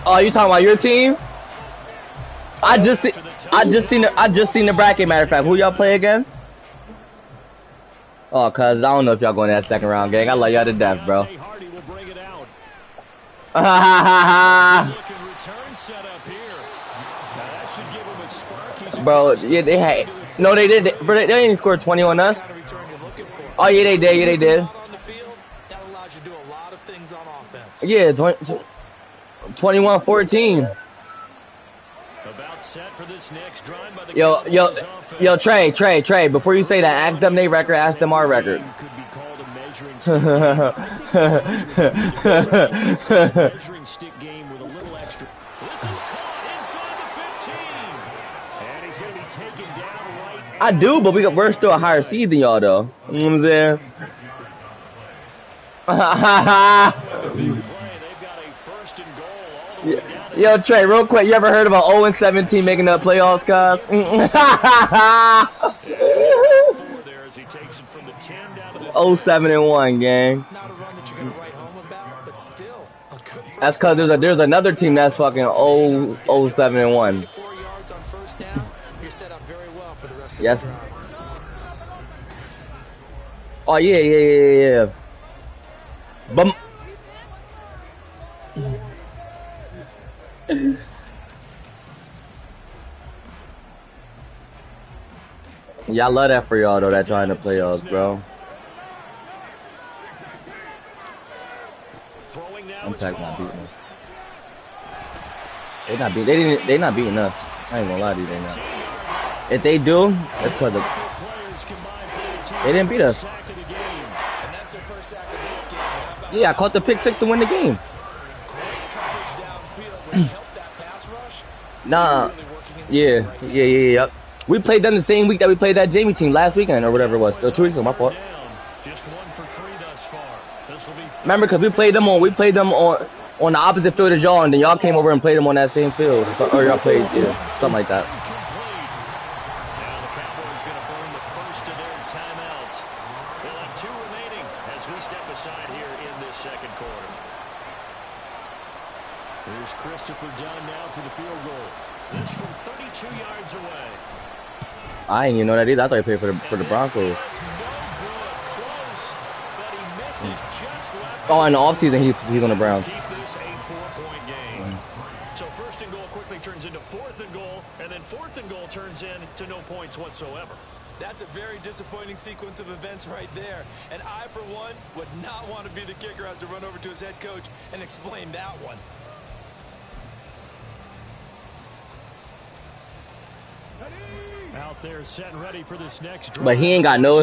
Oh, you talking about your team? I just seen the bracket. Matter of fact, who y'all play again? Oh, cuz I don't know if y'all going to that second round, gang. I love y'all to death, bro. Bro, yeah, they had. No, they did. They didn't score 20 on us. Oh, yeah, they did. Yeah, they did. Yeah, 21-14. Yo, Trey. Before you say that, ask them their record. Ask them our record. I do, but we're still a higher seed than y'all, though. You know what I'm saying? Yo, Trey, real quick, you ever heard of an 0-17 making the playoffs, cuz? 0-7-1, gang. That's cause there's another team that's fucking 0-7-1. Yes. Oh yeah. But yeah, I love that for y'all though. That trying to playoffs, bro. I'm not beating us. They not beating us. I ain't gonna lie to you, they not. If they do, that's because they didn't beat us. Yeah, I caught the pick 6 to win the game. Nah. Yeah. We played them the same week that we played that Jamie team last weekend or whatever it was. 2 weeks ago, my fault. Remember, because we played them on the opposite field as y'all, and then y'all came over and played them on that same field. Or y'all played, something like that. I didn't even know that either. I thought he played for the Broncos. Oh, in the offseason, he's on the Browns. So 1st and goal quickly turns into 4th and goal, and then 4th and goal turns into no points whatsoever. That's a very disappointing sequence of events right there. And I, for one, would not want to be the kicker who has to run over to his head coach and explain that one. Out there set and ready for this next drive. But he ain't got no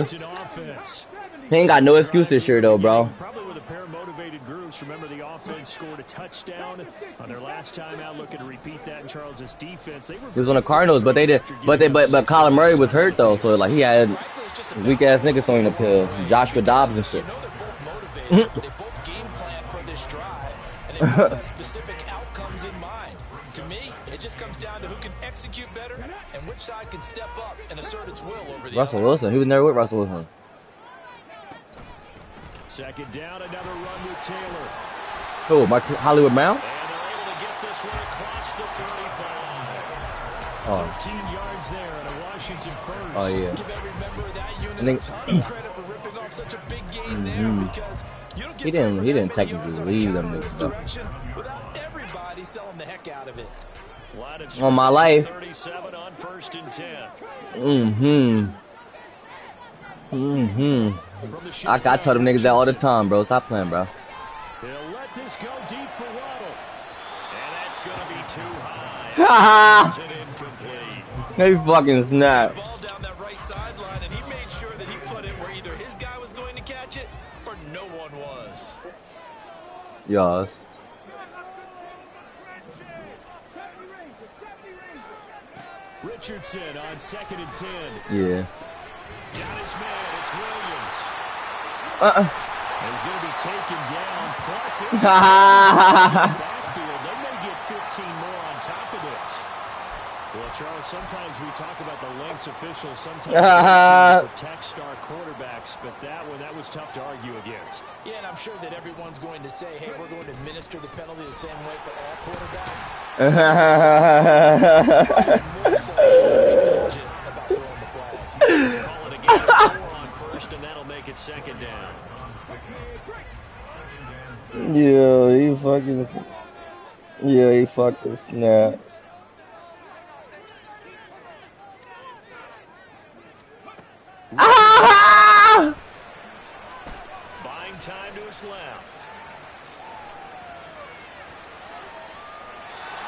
excuse this year though, bro. Probably with a pair of motivated groups. Remember, the offense scored a touchdown on their last time out, looking to repeat that in Charles's defense. He was on the Cardinals, but Kyler Murray was hurt though, so like he had weak ass niggas throwing the pill, Joshua Dobbs and shit. They both game plan for this drive, and they have specific outcomes in mind. To me, it just comes down to who can execute better and which side can step up and assert its will over the Russell Wilson. He was never with Russell Wilson. Second down, another run with Taylor. Oh, Hollywood Brown? And they're able to get this one across the 35. 13 yards there at a Washington first. Oh, yeah. Give every member of that unit a ton of credit for ripping off such a big game there, because you don't get he didn't technically lead them and stuff. Without everybody selling the heck out of it. On my life. 37 on 1st and 10. I tell them niggas that all the time, bro. Stop playing, bro. They'll let this go deep for Waddle. And that's going to be too high. It's an incomplete. They fucking snap. Ball down that right sideline, and he made sure that he put it where either his guy was going to catch it or no one was. Yes. Richardson on 2nd and 10. Yeah. Got his man. It's Williams. He's going to be taken down. Plus, it's backfield. They may get 15 more on top of this. Well, Charles sometimes we talk about the lengths officials sometimes protect star quarterbacks, but that was tough to argue against. Yeah, and I'm sure that everyone's going to say, hey, we're going to administer the penalty the same way for all quarterbacks. More so indulgent about throwing the flag. Call it again, 4 on first, and that'll make it second down. Yeah, he fucked the snap. Ah! Buying time to his left.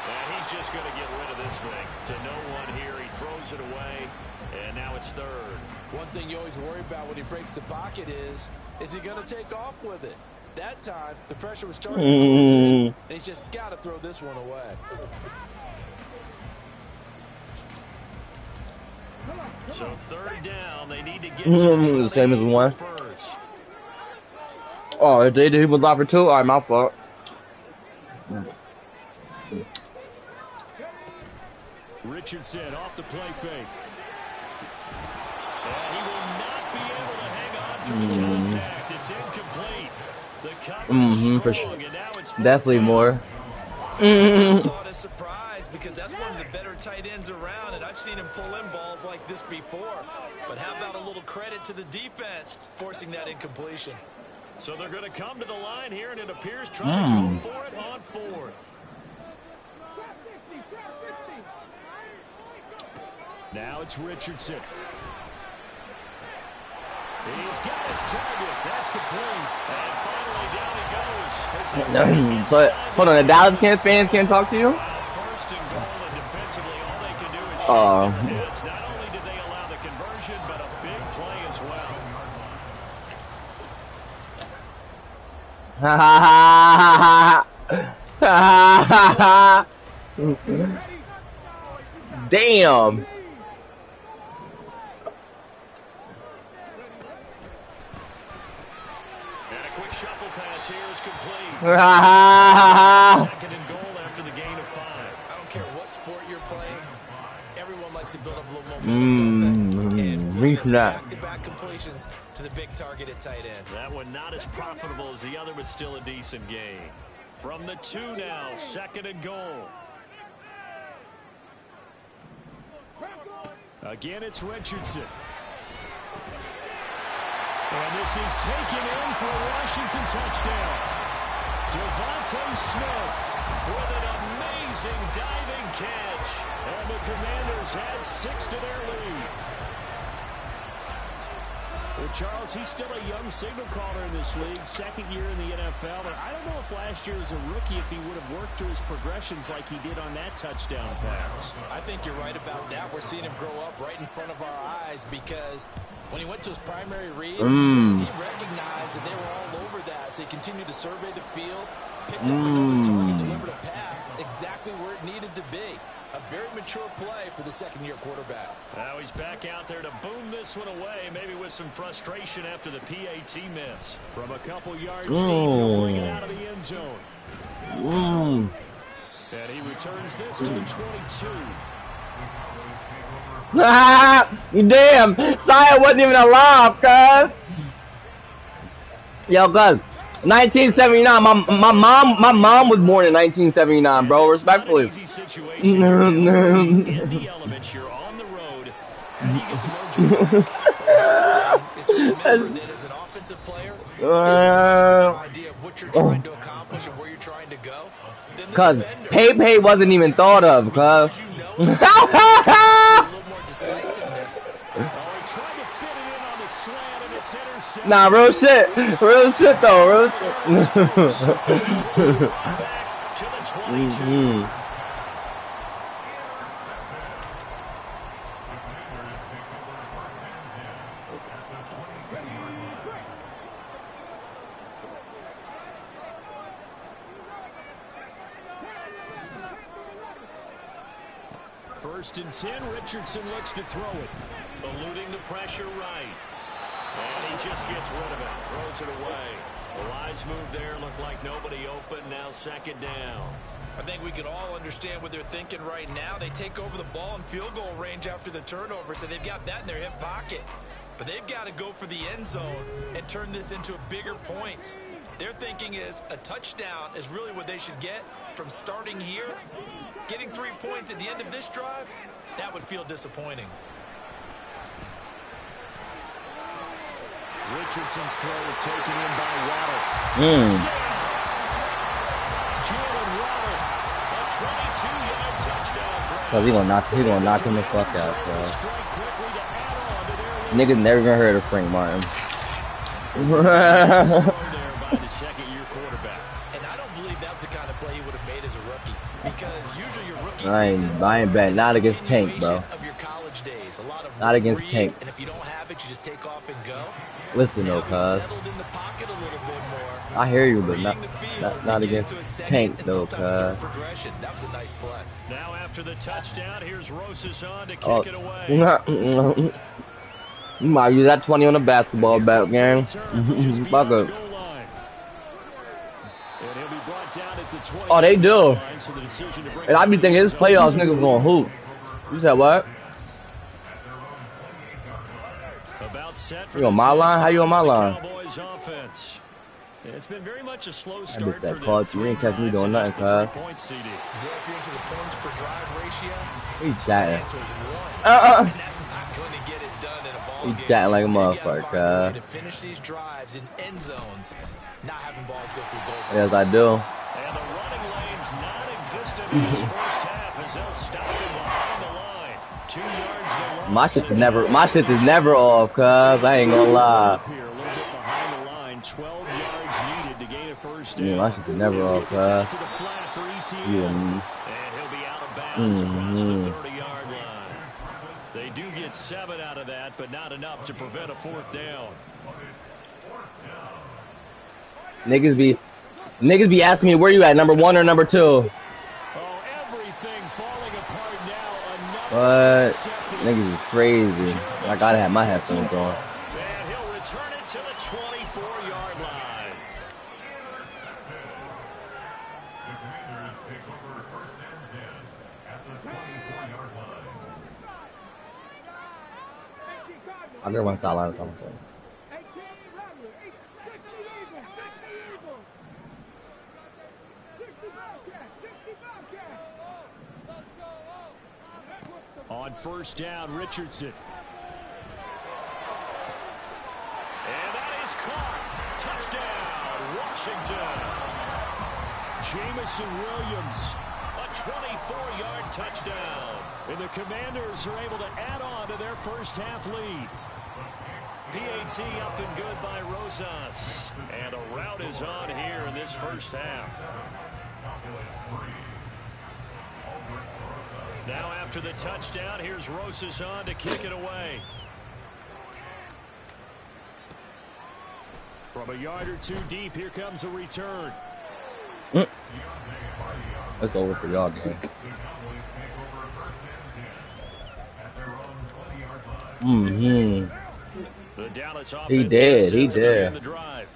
And he's just going to get rid of this thing. To no one here, he throws it away, and now it's third. One thing you always worry about when he breaks the pocket is he going to take off with it? That time, the pressure was starting to close in, and he's just got to throw this one away. So third down, they need to get to the same as one. First. Oh, they did. He was off for 2. All right, my fault. Richardson off the play fake. And he will not be able to hang on to the contact. It's incomplete. The coverage strong, For sure. and now it's Definitely more. Thought a surprise because that's one of the better tight ends around, and I've seen him pull in balls like this before. But how about a little credit to the defense forcing that incompletion? So they're going to come to the line here, and it appears trying to go for it on 4th. Now it's Richardson. He's got his target. That's complete. And finally down he goes. But hold on, the Dallas fans can't talk to you. First and goal, and defensively all they can do is shake Oh. their heads. Not only did they allow the conversion, but a big play as well. Ha ha ha ha ha. Damn. Shuffle pass here is complete. Second and goal after the gain of 5. I don't care what sport you're playing. Everyone likes to build up a little momentum. And back-to-back completions to the big target at tight end. That one not as profitable as the other, but still a decent gain. From the 2 now, 2nd and goal. Again, it's Richardson. And this is taken in for a Washington touchdown. Devontae Smith with an amazing diving catch. And the Commanders add 6 to their lead. Well, Charles, he's still a young signal caller in this league, 2nd year in the NFL. But I don't know if last year as a rookie, if he would have worked through his progressions like he did on that touchdown pass. I think you're right about that. We're seeing him grow up right in front of our eyes because when he went to his primary read, he recognized that they were all over that. So he continued to survey the field, picked up another target, delivered a pass exactly where it needed to be. A very mature play for the 2nd-year quarterback. Now he's back out there to boom this one away, maybe with some frustration after the PAT miss. From a couple yards deep, he'll bring it out of the end zone. And he returns this to the 22. You damn! Saya wasn't even alive, cuz. Yo, cuz. 1979. My mom was born in 1979, bro. Respectfully. In the elements, you're on the road. How do you get the mojo? Is to remember that as an offensive player, you have an idea of what you're trying to accomplish and where you're trying to go. Cuz Pay wasn't even thought of, cuz. Nah, real shit though, real shit. First and 10, Richardson looks to throw it. Eluding the pressure right. And he just gets rid of it. Throws it away. The wise move there. Looked like nobody open. Now 2nd down. I think we can all understand what they're thinking right now. They take over the ball in field goal range after the turnover, so they've got that in their hip pocket. But they've got to go for the end zone and turn this into bigger points. Their thinking is a touchdown is really what they should get from starting here. Getting 3 points at the end of this drive, that would feel disappointing. Richardson's throw is taken in by Waddle. Jalen Waddle, a 22-yard touchdown. Cause he gonna knock him the fuck out, bro. Niggas never even heard of Frank Martin. And I don't believe that was the kind of play he would have made as a rookie. Because usually your rookie I ain't betting. Not against Tank, bro. Of your college days. A lot of not against Tank. And if you don't have it, you just take off and go. Listen though, cuz. I hear you, but not against Tank though, cuz. That was a nice play. Now after the touchdown, here's Rosas on to kick it away. You might use that 20 on the basketball bat game. Fuck up. Oh, they do. And I be thinking this playoffs niggas gonna hoop. You said what? You on my line? How you on my line? It's been very much a slow I start missed that for call. the You ain't catch me doing nothing, cuz. If you're into the points per drive ratio, He chatting. the answer is 1. And that's not going to get it done in a ball He game. chatting like a They've gotta motherfucker, find a way cuz. to finish these drives in end zones, not having balls go through goalposts. Yes, I do. And the running lane's non-existent in this first half as they'll stop him behind the line. 2 yards the loss. My shit is never off, cuz. I ain't gonna lie. Here, a little bit behind the line. 12 yards needed to gain a first down. Yeah, my shit is never off, cuz. To the flat for ETN. Yeah. And he'll be out of bounds across the 30-yard line. They do get 7 out of that, but not enough to prevent a 4th down. Niggas be asking me where you at, number 1 or number 2? Oh, everything falling apart now. What? Niggas is crazy. I gotta have my headphones on. And he'll return it to the 24-yard line. I'll get one sideline or something. On first down, Richardson. And that is caught. Touchdown, Washington. Jamison Williams, a 24-yard touchdown. And the Commanders are able to add on to their first half lead. PAT up and good by Rosas. And a rout is on here in this first half. Now after the touchdown, here's Rosas on to kick it away. From a yard or 2 deep, here comes a return. That's over for y'all, gang. The Dallas offense He did. in the drive.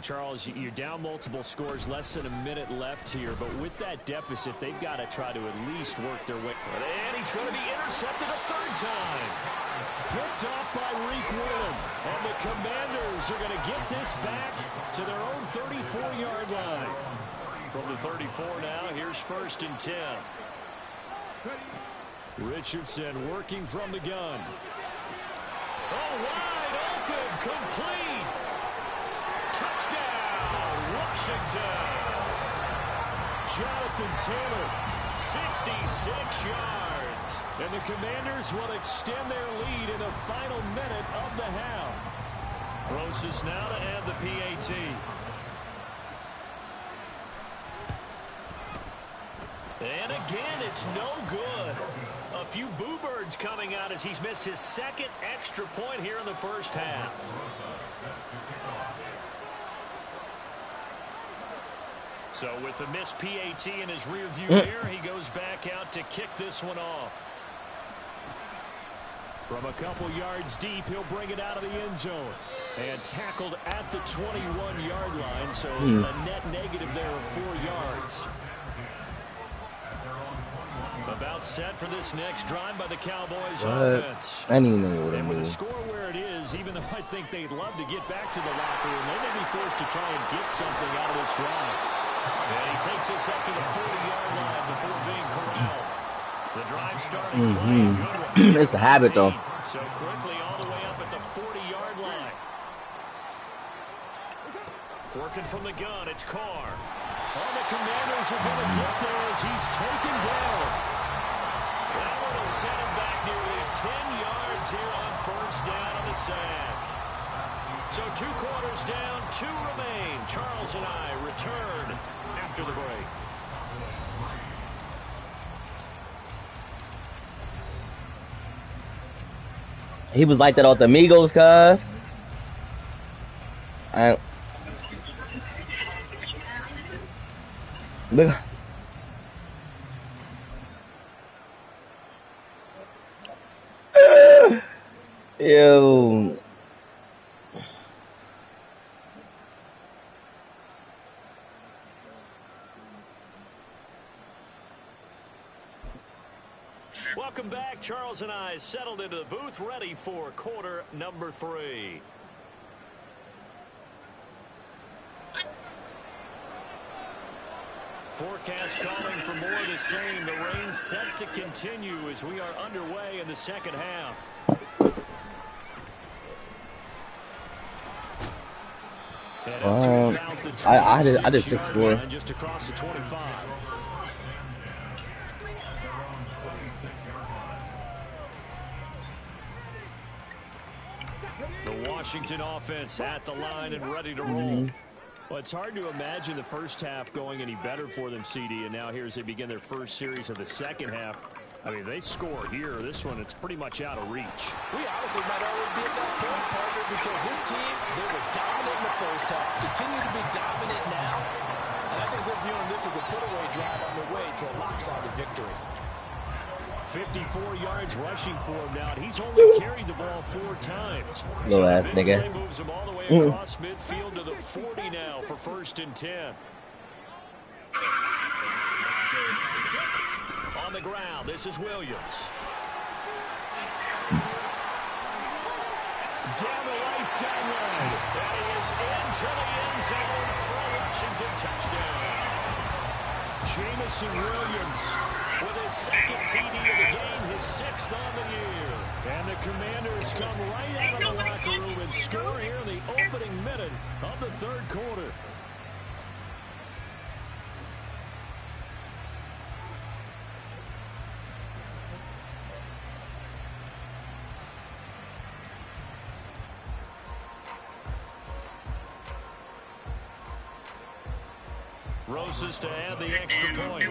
Charles, you're down multiple scores, less than a minute left here, but with that deficit, they've got to try to at least work their way. And he's going to be intercepted a 3rd time. Picked off by Reek Whelan. And the Commanders are going to get this back to their own 34-yard line. From the 34 now, here's 1st and 10. Richardson working from the gun. Oh, wide open, complete. Touchdown, Washington. Jonathan Taylor, 66 yards. And the Commanders will extend their lead in the final minute of the half. Rosas now to add the PAT. And again, it's no good. A few boo birds coming out as he's missed his 2nd extra point here in the first half. So with the missed PAT in his rearview mirror, he goes back out to kick this one off. From a couple yards deep, he'll bring it out of the end zone. And tackled at the 21-yard line, so a net negative there of 4 yards. About set for this next drive by the Cowboys offense. I didn't even know what to And with the move. score where it is, even though I think they'd love to get back to the locker room, they may be forced to try and get something out of this drive. And he takes us up to the 40-yard line before being corralled. The drive starting play, good one. It's the habit, though. So quickly all the way up at the 40-yard line. Working from the gun, it's Carr. Oh, the Commanders are going to get there as he's taken down. That one will set him back nearly 10 yards here on first down on the sack. So 2 quarters down, 2 remain. Charles and I return after the break. He was like that off the Migos, cuz. Look. Ew. Welcome back. Charles and I settled into the booth, ready for quarter number 3. Forecast calling for more of the same. The rain set to continue as we are underway in the second half. I did 6-4. Just across the 25. The Washington offense at the line and ready to roll. Well, it's hard to imagine the first half going any better for them, CD, and now here as they begin their first series of the second half. I mean, they score here. This one, it's pretty much out of reach. We honestly might already be at that point, partner, because this team, they were dominant in the first half, continue to be dominant now, and I think they're viewing this as a put-away drive on their way to a lopsided victory. 54 yards rushing for him now, and he's only carried the ball 4 times. Little ass nigga. Play moves him all the way across midfield to the 40 now for 1st and 10. On the ground, this is Williams. Down the right sideline. And he is into the end zone for a Washington touchdown. Jamison Williams with his 2nd TD of the game, his 6th on the year. And the Commanders come right out of the locker room and score here in the opening minute of the 3rd quarter. Roses to add the extra point.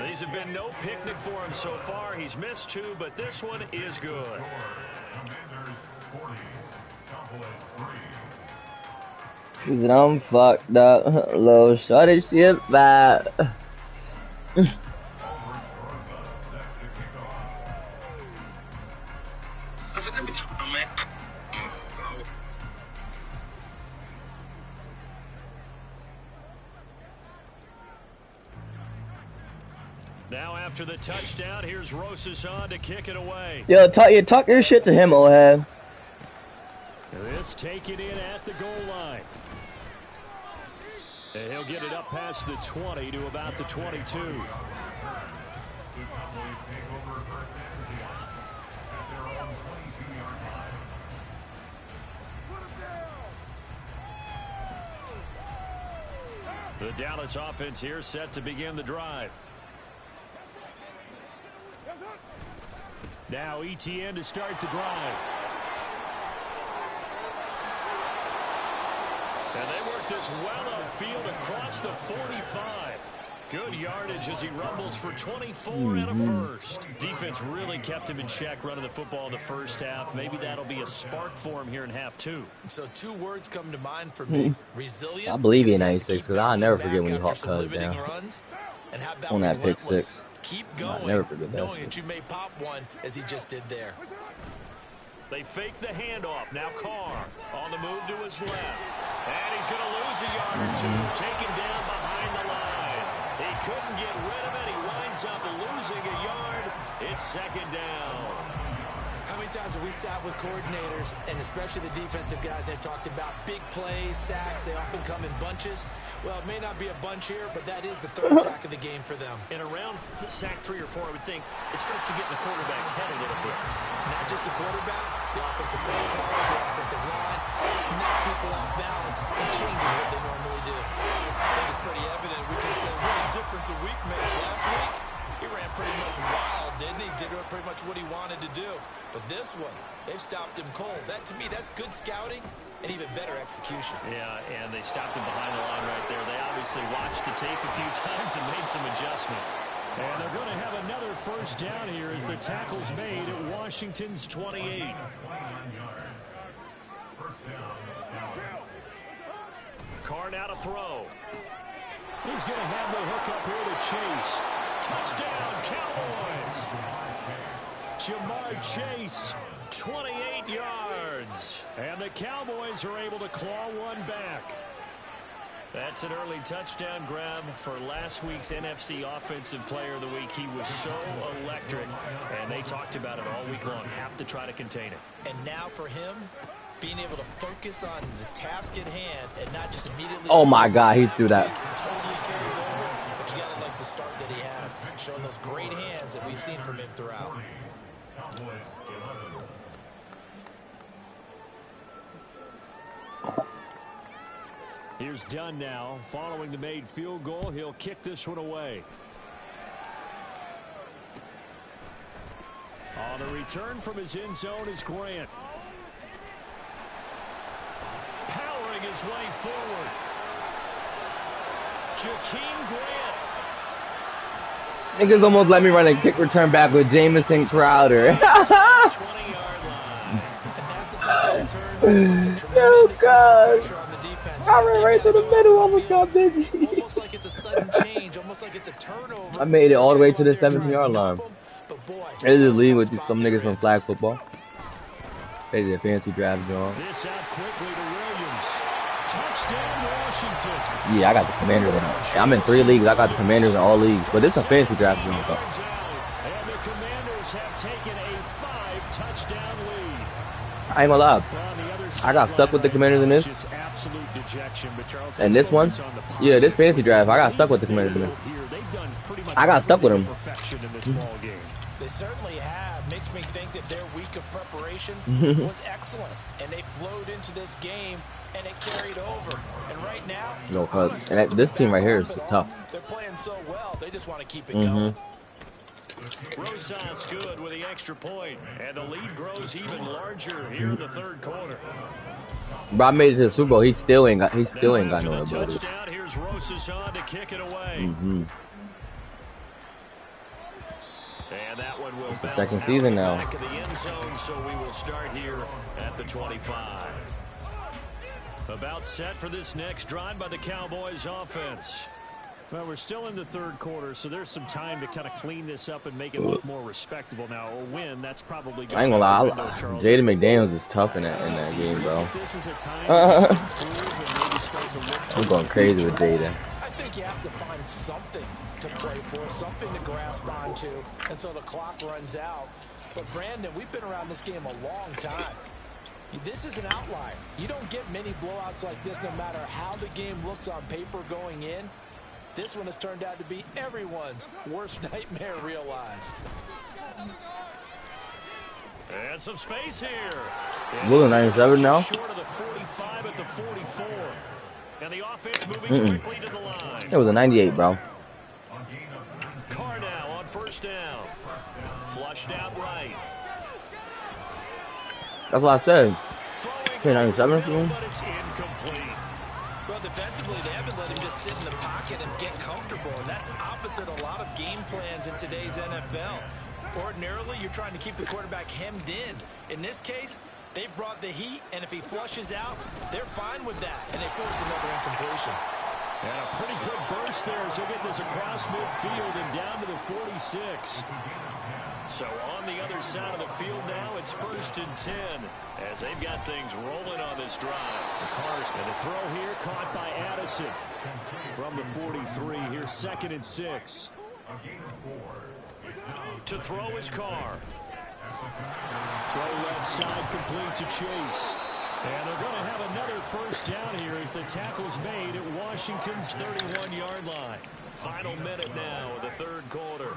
These have been no picnic for him so far. He's missed 2, but this one is good. He said, I'm fucked up. Little shorty shit back. Now after the touchdown, here's Rosas on to kick it away. Yo, talk your shit to him, old head. This taken in at the goal line. And he'll get it up past the 20 to about the 22. The Dallas offense here set to begin the drive. Now ETN to start the drive. And they work this well upfield across the 45. Good yardage as he rumbles for 24 and a first. Defense really kept him in check running the football in the first half. Maybe that'll be a spark for him here in half 2. So 2 words come to mind for me. Resilient. I believe in 96 because I'll never forget when he hawked Cuz down on that pick 6. Keep going, never forget that knowing that you may pop one as he just did there. They fake the handoff. Now Carr on the move to his left. And he's going to lose a yard or two, taken down behind the line. He couldn't get rid of it. He winds up losing a yard. It's second down. How many times have we sat with coordinators, and especially the defensive guys, they've talked about big plays, sacks. They often come in bunches. Well, it may not be a bunch here, but that is the third sack of the game for them. In around sack 3 or 4, I would think it starts to get in the quarterback's head a little bit. Not just the quarterback, the offensive play caller, the offensive line, knocks people off balance and changes what they normally do. I think it's pretty evident. We can say what a difference a week makes. Last week, he ran pretty much wild, didn't he? Did pretty much what he wanted to do. But this one, they've stopped him cold. That, to me, that's good scouting and even better execution. Yeah, and they stopped him behind the line right there. They obviously watched the tape a few times and made some adjustments. And they're going to have another first down here as the tackle's made at Washington's 28. Carr now to throw. He's going to have the hook up here to Chase. Touchdown, Cowboys. Jamar Chase, 28 yards. And the Cowboys are able to claw one back. That's an early touchdown grab for last week's NFC Offensive Player of the Week. He was so electric, and they talked about it all week long. Have to try to contain it. And now for him, being able to focus on the task at hand and not just immediately. Oh my God, he threw that. Totally carries over, but you gotta like the start that he has, showing those great hands that we've seen from him throughout. Here's Dunn now. Following the made field goal, he'll kick this one away. On a return from his end zone is Grant. Powering his way forward. Jakeem Grant. Niggas almost let me run a kick return back with Jamison Crowder. 20-yard line. And that's the type of return. Oh, God. I ran right through the middle, almost got busy. Almost like it's a sudden change, almost like it's a turnover. I made it all the way to the 17-yard line. This is league with some niggas from flag football. They did a fancy draft, John. This out quickly to Williams. Touchdown, Washington. Yeah, I got the Commanders in. I'm in 3 leagues. I got the Commanders in all leagues, but this is a fancy draft. And the Commanders have taken a 5-touchdown lead. I ain't gonna lie. I got stuck with the Commanders in this. And this one, yeah, this fantasy draft, I got stuck with the Commanders in this. I got stuck with them. They certainly have. Makes me think that their week of preparation was excellent, and they flowed into this game, and it carried over. And right now, No, and this team right here is tough. They're playing so well, they just want to keep it going. Rosas good with the extra point, and the lead grows even larger here in the third quarter. Bro, I made it to the Super Bowl. He still ain't got no ability. Here's Rosas on to kick it away. And that one will bounce second season now. Back of the end zone, so we will start here at the 25. About set for this next drive by the Cowboys offense. Well, we're still in the third quarter, so there's some time to kind of clean this up and make it look more respectable. Now, a win, that's probably I ain't gonna lie, Jaden McDaniels is tough in that game, bro. This is a time to improve and maybe start to look. I'm going crazy with Jaden. I think you have to find something to play for, something to grasp onto until the clock runs out. But Brandon, we've been around this game a long time. This is an outlier. You don't get many blowouts like this no matter how the game looks on paper going in. This one has turned out to be everyone's worst nightmare realized. And some space here. We're 97 now. Short of the 45 at the 44. And the offense moving quickly to the line. It was a 98, bro. Carr now on first down. Flushed out right. That's what I said. 97 for him. But it's incomplete. Well, defensively, they haven't let him just sit in the pocket and get comfortable, and that's opposite a lot of game plans in today's NFL. Ordinarily, you're trying to keep the quarterback hemmed in. In this case, they brought the heat, and if he flushes out, they're fine with that, and they force another incompletion. And a pretty good burst there as he'll get this across midfield and down to the 46. So on the other side of the field now, it's 1st and 10 as they've got things rolling on this drive. And the throw here caught by Addison from the 43. Here's 2nd and 6. To throw is Carr. Throw left side complete to Chase. And they're going to have another 1st down here as the tackle's made at Washington's 31-yard line. Final minute now of the 3rd quarter.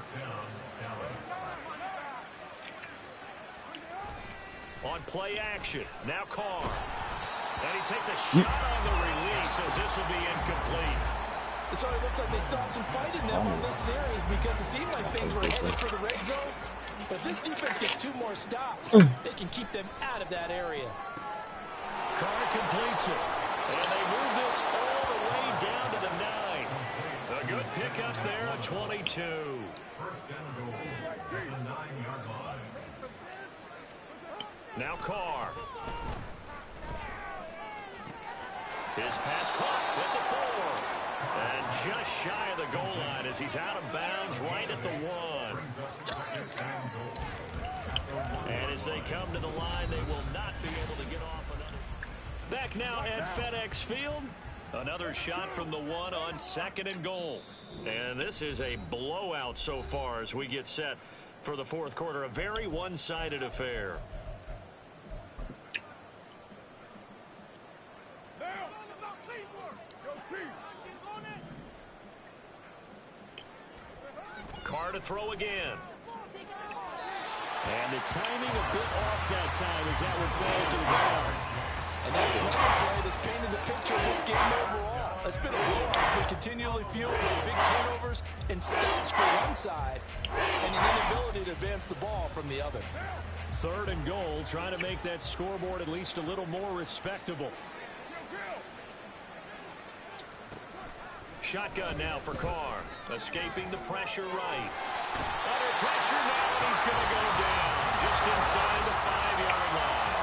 On play action, now Carr. And he takes a shot on the release as this will be incomplete. So it looks like they stopped some fight in them on this series because it seemed like things were headed for the red zone. But this defense gets 2 more stops. They can keep them out of that area. Carr completes it. And they move this all the way down to the 9. A good pickup there at 22. Now Carr. His pass caught with the 4. And just shy of the goal line as he's out of bounds right at the 1. And as they come to the line, they will not be able to get off another. Back now at FedEx Field. Another shot from the 1 on 2nd and goal. And this is a blowout so far as we get set for the 4th quarter. A very one-sided affair. Carr to throw again. And the timing a bit off that time as that one falls to the ground. And that's another play that's painted the picture of this game overall. It's been a blowout. It's been continually fueled by big turnovers and stops for one side and an inability to advance the ball from the other. 3rd and goal, trying to make that scoreboard at least a little more respectable. Shotgun now for Carr. Escaping the pressure right. Under pressure now, and he's going to go down just inside the 5-yard line.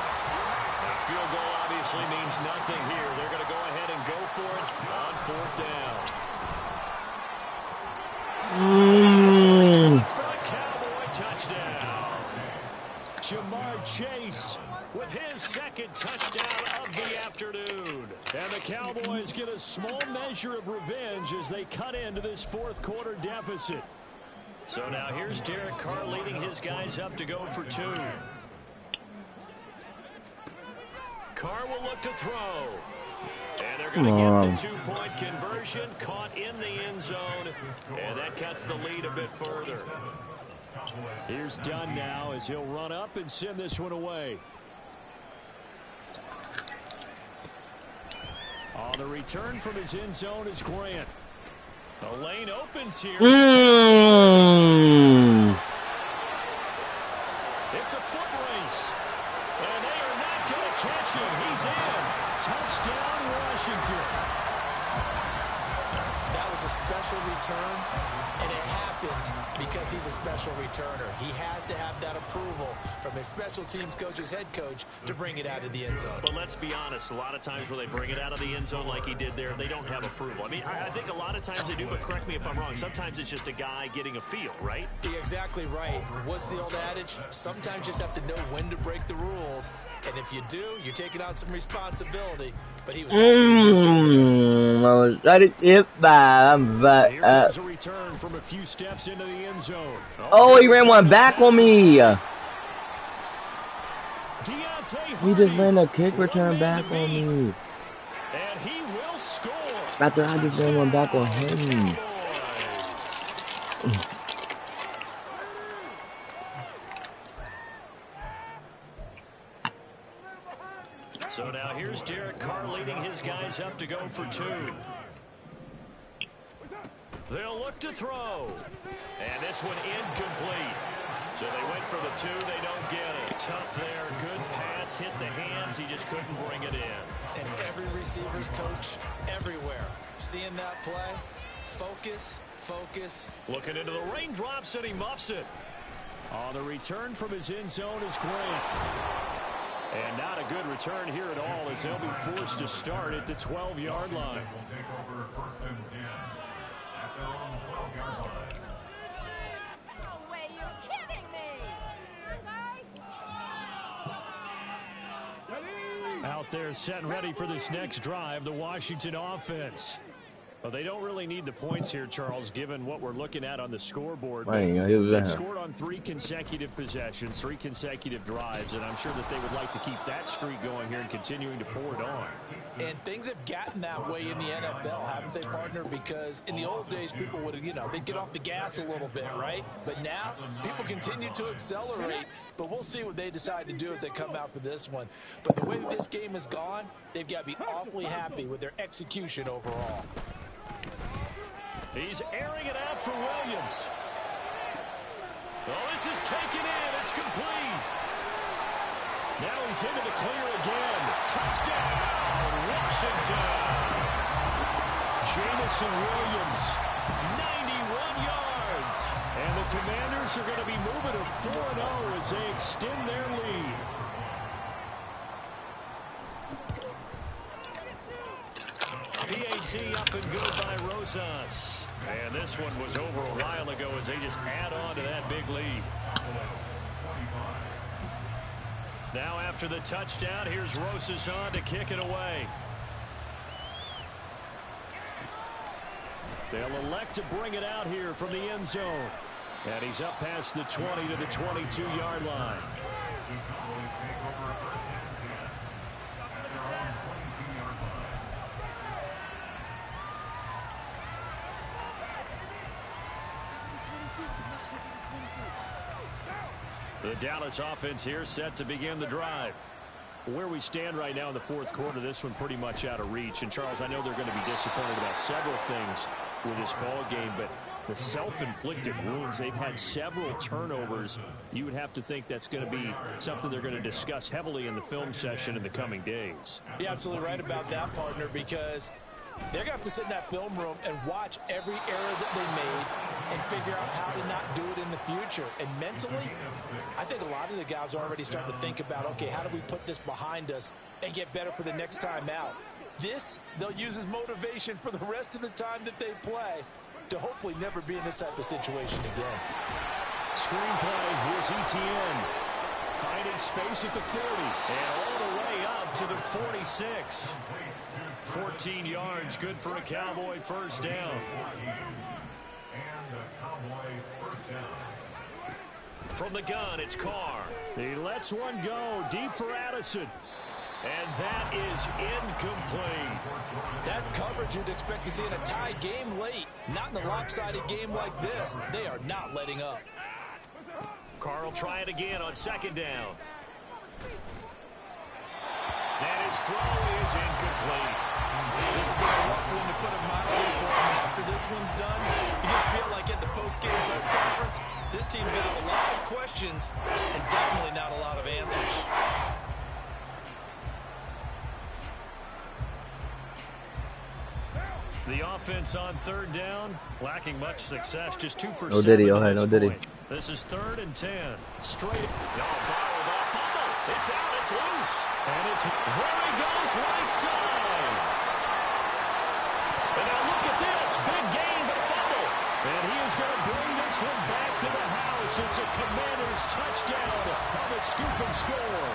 A field goal obviously means nothing here. They're going to go ahead and go for it on 4th down. For a Cowboy touchdown. Jamar Chase with his 2nd touchdown of the afternoon. And the Cowboys get a small measure of revenge as they cut into this 4th quarter deficit. So now here's Derek Carr leading his guys up to go for 2. Carr will look to throw. And they're going to get the 2-point conversion, caught in the end zone. And that cuts the lead a bit further. Here's Dunn now as he'll run up and send this one away. On the return from his end zone is Grant. The lane opens here. It's a foot race. And they are not going to catch him. He's in. Touchdown, Washington. That was a special return, and it happened because he's a special returner. He has to have that approval from his special teams coach's head coach to bring it out of the end zone. But let's be honest, a lot of times when they bring it out of the end zone like he did there, they don't have approval. I mean, I think a lot of times they do, but correct me if I'm wrong. Sometimes it's just a guy getting a feel, right? You're exactly right. What's the old adage? Sometimes you just have to know when to break the rules. And if you do, you're taking on some responsibility. But he was happy to do Here comes a return from a few steps into the end zone. Oh, he ran one back on me. He just ran a kick return back on me. And he will score. After I just ran one back on him. So now here's Derek Carr leading his guys up to go for 2. They'll look to throw. And this one incomplete. So they went for the 2. They don't get it. Tough there. Good pass. Hit the hands. He just couldn't bring it in. And every receiver's coach everywhere. Seeing that play. Focus. Focus. Looking into the raindrops, and he muffs it. On the return from his end zone is Grant. And not a good return here at all as they'll be forced to start at the 12-yard line. No way, you're kidding me! Out there set and ready for this next drive, the Washington offense. Well, they don't really need the points here, Charles, given what we're looking at on the scoreboard. They've scored on 3 consecutive possessions, 3 consecutive drives, and I'm sure that they would like to keep that streak going here and continuing to pour it on. And things have gotten that way in the NFL, haven't they, partner? Because in the old days, people would, they'd get off the gas a little bit, right? But now, people continue to accelerate. But we'll see what they decide to do as they come out for this one. But the way that this game has gone, they've got to be awfully happy with their execution overall. He's airing it out for Williams. Oh, this is taken in. It's complete. Now he's into the clear again. Touchdown, Washington. Jamison Williams, 91 yards. And the Commanders are going to be moving to 4-0 as they extend their lead. PAT up and good by Rosas. And this one was over a while ago as they just add on to that big lead. Now after the touchdown, here's Rosas on to kick it away. They'll elect to bring it out here from the end zone. And he's up past the 20 to the 22-yard line. The Dallas offense here set to begin the drive. Where we stand right now in the fourth quarter, this one pretty much out of reach. And, Charles, I know they're going to be disappointed about several things with this ball game, but the self-inflicted wounds, they've had several turnovers. You would have to think that's going to be something they're going to discuss heavily in the film session in the coming days. You're absolutely right about that, partner, because they're going to have to sit in that film room and watch every error that they made and figure out how to not do it in the future. And mentally, I think a lot of the guys are already starting to think about, okay, how do we put this behind us and get better for the next time out? This, they'll use as motivation for the rest of the time that they play to hopefully never be in this type of situation again. Screenplay, here's Etienne. Finding space at the 40 and all the way up to the 46. 14 yards, good for a Cowboy first down. From the gun, it's Carr. He lets one go deep for Addison. And that is incomplete. That's coverage you'd expect to see in a tied game late. Not in a lopsided game like this. They are not letting up. Carr will try it again on second down. And his throw is incomplete. This has been a rough one to put it mildly for him. After this one's done, you just feel like at the post-game press conference, this team's going to have a lot of questions and definitely not a lot of answers. The offense on third down, lacking much success, just 2 for 7. No diddy, okay, no diddy. This is 3rd and 10. Straight. No, borrow that fumble. It's out, it's loose. And it's where he goes right side. And now look at this. Big gain, but a fumble. And he is going to bring this one back to the house. It's a Commanders touchdown on the scoop and score.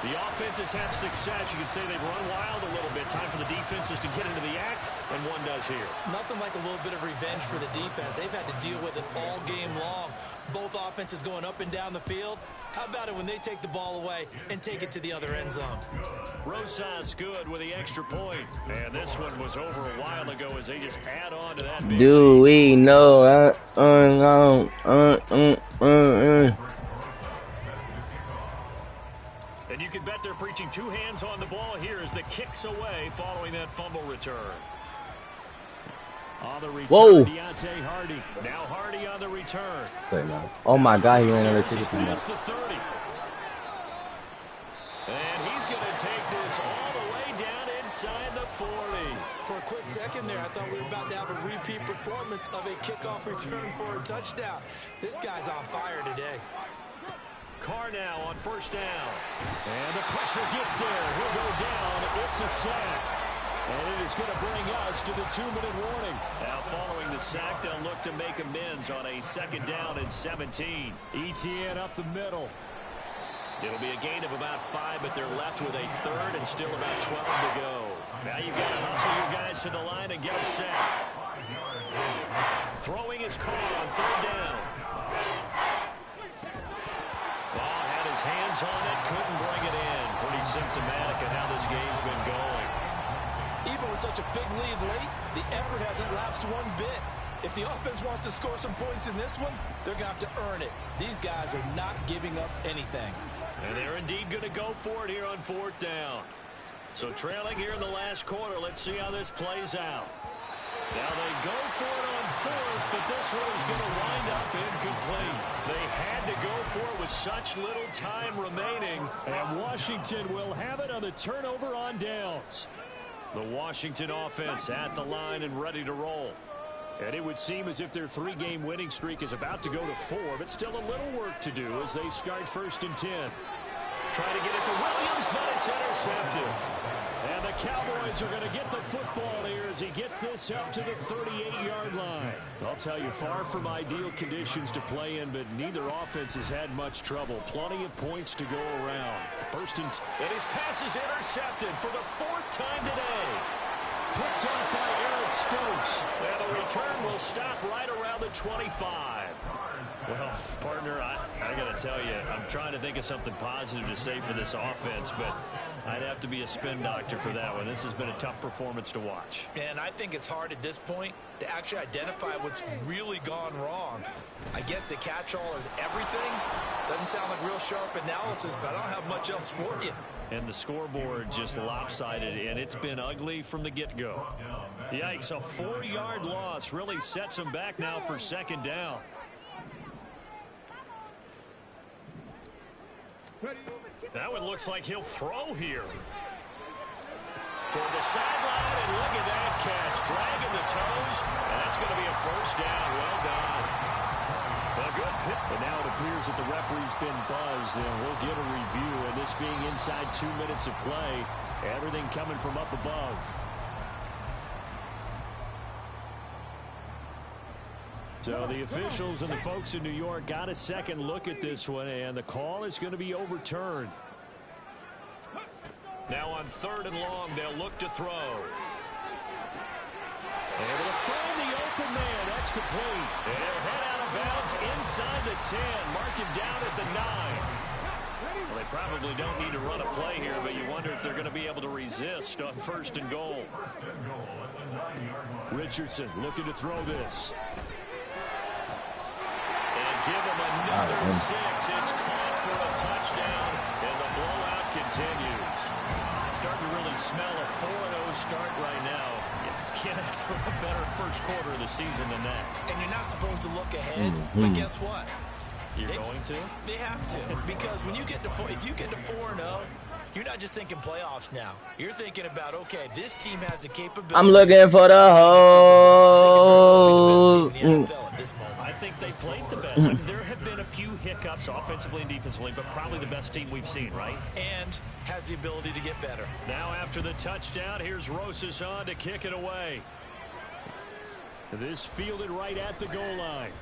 The offenses have success. You can say they've run wild a little bit. Time for the defenses to get into the act, and one does here. Nothing like a little bit of revenge for the defense. They've had to deal with it all game long. Both offenses going up and down the field. How about it when they take the ball away and take it to the other end zone? Rosas good with the extra point. And this one was over a while ago as they just add on to that big Do we know? And you can bet they're preaching 2 hands on the ball here as the kicks away following that fumble return. On the return, Whoa. Deontay Hardy. Now Hardy on the return. Oh my God, he ran another ticket from Past that. the 30. And he's going to take this all the way down inside the 40. For a quick second there, I thought we were about to have a repeat performance of a kickoff return for a touchdown. This guy's on fire today. car now on first down. And the pressure gets there. He'll go down. It's a sack. And it is going to bring us to the 2-minute warning. Now following the sack, they'll look to make amends on a 2nd down and 17. ETN up the middle. It'll be a gain of about 5, but they're left with a 3rd and still about 12 to go. Now you've got to hustle your guys to the line and get them set. Throwing his car on 3rd down. Ball had his hands on it, couldn't bring it in. Pretty symptomatic of how this game's been going. Even with such a big lead late, the effort hasn't lapsed one bit. If the offense wants to score some points in this one, they're going to have to earn it. These guys are not giving up anything. And they're indeed going to go for it here on 4th down. So trailing here in the last quarter, let's see how this plays out. Now they go for it on 4th, but this one is going to wind up incomplete. They had to go for it with such little time remaining. And Washington will have it on the turnover on downs. The Washington offense at the line and ready to roll. And it would seem as if their 3-game winning streak is about to go to 4, but still a little work to do as they start 1st and 10. Try to get it to Williams, but it's intercepted. And the Cowboys are going to get the football here as he gets this up to the 38-yard line. I'll tell you, far from ideal conditions to play in, but neither offense has had much trouble. Plenty of points to go around. 1st and 10. And his pass is intercepted for the 4th time today. Picked off by Eric Stokes. And the return will stop right around the 25. Well, partner, I got to tell you, I'm trying to think of something positive to say for this offense, but I'd have to be a spin doctor for that one. This has been a tough performance to watch. And I think it's hard at this point to actually identify what's really gone wrong. I guess the catch-all is everything. Doesn't sound like real sharp analysis, but I don't have much else for you. And the scoreboard just lopsided, and it's been ugly from the get-go. Yikes, a 4-yard loss really sets them back now for 2nd down. That one looks like he'll throw here. Toward the sideline, and look at that catch. Dragging the toes, and that's going to be a 1st down. Well done. A good pick. But now it appears that the referee's been buzzed, and we'll get a review. And this being inside 2 minutes of play, everything coming from up above. So the officials and the folks in New York got a second look at this one, and the call is going to be overturned. Now on 3rd and long, they'll look to throw. Able to find the open man. That's complete. And they'll head out of bounds inside the 10. Mark him down at the 9. Well, they probably don't need to run a play here, but you wonder if they're going to be able to resist on 1st and goal. Richardson looking to throw this. Give him another 6. It's caught for a touchdown, and the blowout continues. Starting to really smell a 4-0 start right now. You can't ask for a better first quarter of the season than that. And you're not supposed to look ahead, but guess what? You're going to? They have to, because when you get to if you get to 4-0, you're not just thinking playoffs now. You're thinking about, okay, this team has the capability. I'm looking for the hole. I think they played the best. I mean, there have been a few hiccups offensively and defensively, but probably the best team we've seen, right? And has the ability to get better. Now after the touchdown, here's Rosas on to kick it away. This fielded right at the goal line.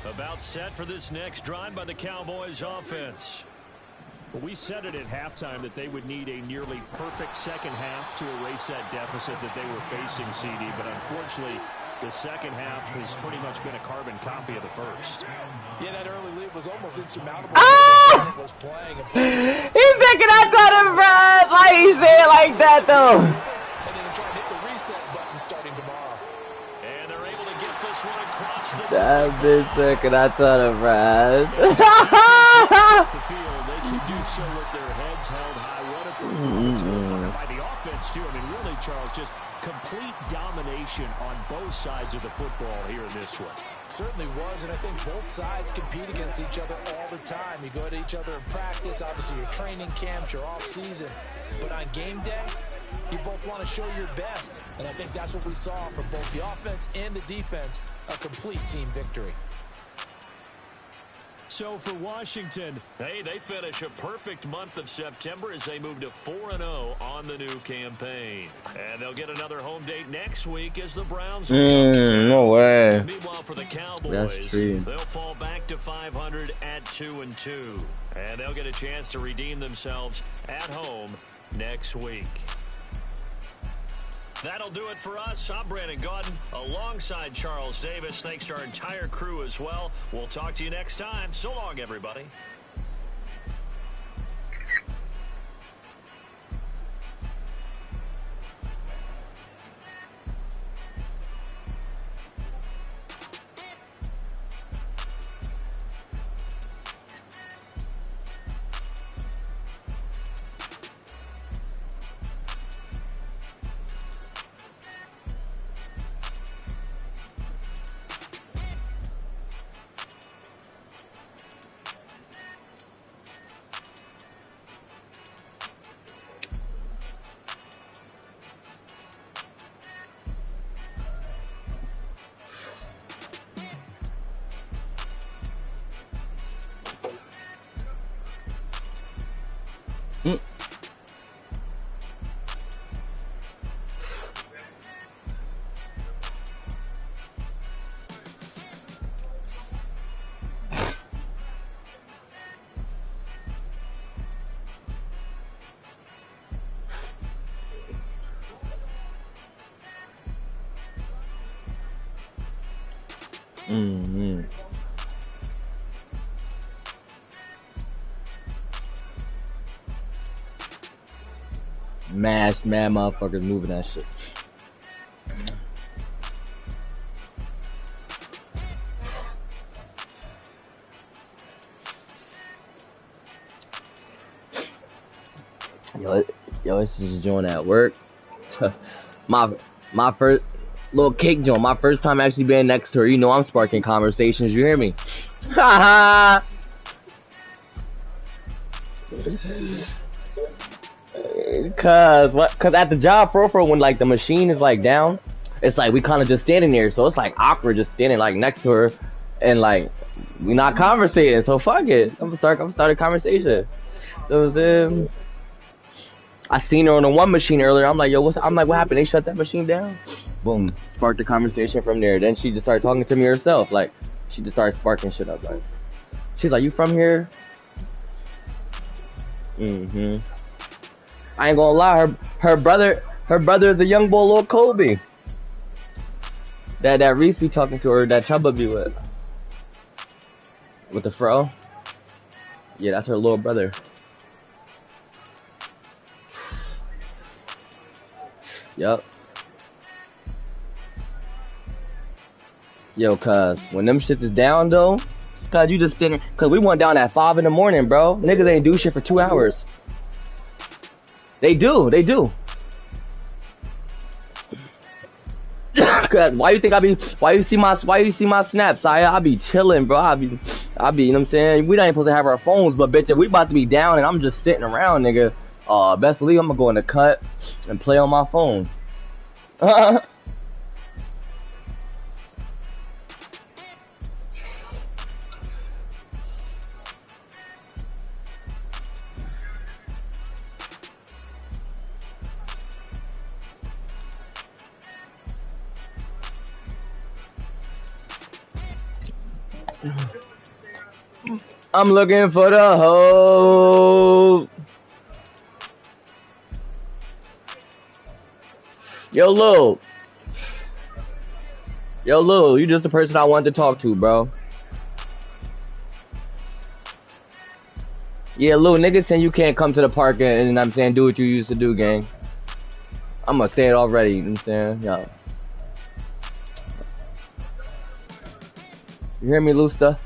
About set for this next drive by the Cowboys offense. Well, we said it at halftime that they would need a nearly perfect second half to erase that deficit that they were facing, CD. But unfortunately, the second half has pretty much been a carbon copy of the first. Yeah, that early lead was almost insurmountable. Ah! Was playing He's taking out of Brad. Why he say it like that, though? And then try to hit the reset button starting tomorrow. And they're able to get this one across the That bitch taking out of Brad. The field, they can do so with their heads held high. What a performance by the offense, too. I mean, really, Charles, just Complete domination on both sides of the football here in this one. Certainly was, and I think both sides compete against each other all the time. You go to each other in practice, obviously your training camps, your off-season. But on game day, you both want to show your best. And I think that's what we saw from both the offense and the defense, a complete team victory. So for Washington, hey, they finish a perfect month of September as they move to 4-0 on the new campaign. And they'll get another home date next week as the Browns. No way. Meanwhile, for the Cowboys, they'll fall back to 500 at 2-2. And they'll get a chance to redeem themselves at home next week. That'll do it for us. I'm Brandon Gaudin alongside Charles Davis. Thanks to our entire crew as well. We'll talk to you next time. So long, everybody. Mad motherfuckers moving that shit. Yo, this is joint at work. my first little cake joint. My first time actually being next to her. You know I'm sparking conversations. You hear me? Ha ha. Cause at the job for when like the machine is like down, it's like we kind of just standing there, so it's like awkward just standing like next to her, and like we not conversating. So fuck it, I'm gonna start a conversation. So I seen her on the one machine earlier. I'm like, yo, what happened? They shut that machine down? Boom, sparked the conversation from there. Then she just started talking to me herself. Like she just started sparking shit up. Like she's like, you from here? I ain't gonna lie, her brother is a young boy, Lil Kobe. That Reese be talking to her, that Chubba be with the fro. Yeah, that's her little brother. Yup. Yo, cuz when them shits is down though, cuz you just standing, cuz we went down at 5 in the morning, bro. Niggas ain't do shit for 2 hours. They do. Cause why you see my snaps? I be chilling, bro. I be, you know what I'm saying? We not even supposed to have our phones, but bitch, if we about to be down and I'm just sitting around, nigga, best believe I'm gonna go in the cut and play on my phone. I'm looking for the hope. Yo, Lil, you just the person I wanted to talk to, bro. Yeah, Lil, niggas saying you can't come to the park and I'm saying do what you used to do, gang. I'm gonna say it already, you know what I'm saying? Yo. You hear me, Lusta?